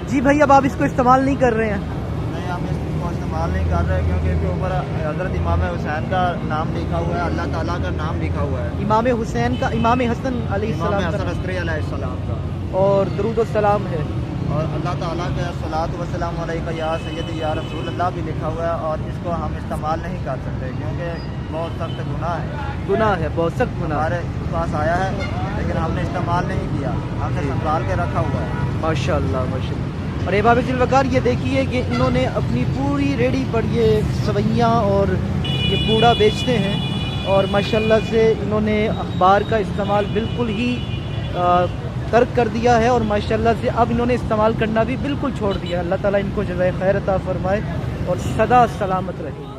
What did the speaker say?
جی بھائی اب آپ اس کو استعمال نہیں کر رہے ہیں؟ نہیں، ہم اس کو استعمال نہیں کر رہے کیونکہ اس کے اوپر حضرت امام حسین کا نام لکھا ہوا ہے، اللہ تعالیٰ کا نام لکھا ہوا ہے، امام حسین کا، امام حسن علیہ امام السلام حسن کا، عسکری علیہ السلام کا، اور درود و سلام ہے، اور اللہ تعالیٰ کے صلاۃ وسلام علیکہ یا سیدی یا رسول اللہ بھی لکھا ہوا ہے، اور اس کو ہم استعمال نہیں کر سکتے کیونکہ بہت سخت گناہ ہے، گناہ ہے، بہت سخت گناہ ہے۔ ہمارے پاس آیا ہے لیکن ہم نے استعمال نہیں کیا، ہم نے سنبھال کے رکھا ہوا ہے۔ ماشاء اللہ ماشاء اللہ۔ اور احباب ذی الوقار یہ دیکھیے کہ انہوں نے اپنی پوری ریڑھی پر یہ سوئیاں اور یہ کوڑا بیچتے ہیں، اور ماشاء اللہ سے انہوں نے اخبار کا استعمال بالکل ہی ترک کر دیا ہے، اور ماشاء اللہ سے اب انہوں نے استعمال کرنا بھی بالکل چھوڑ دیا ہے۔ اللہ تعالیٰ ان کو جزائے خیر عطا فرمائے اور سدا سلامت رہے۔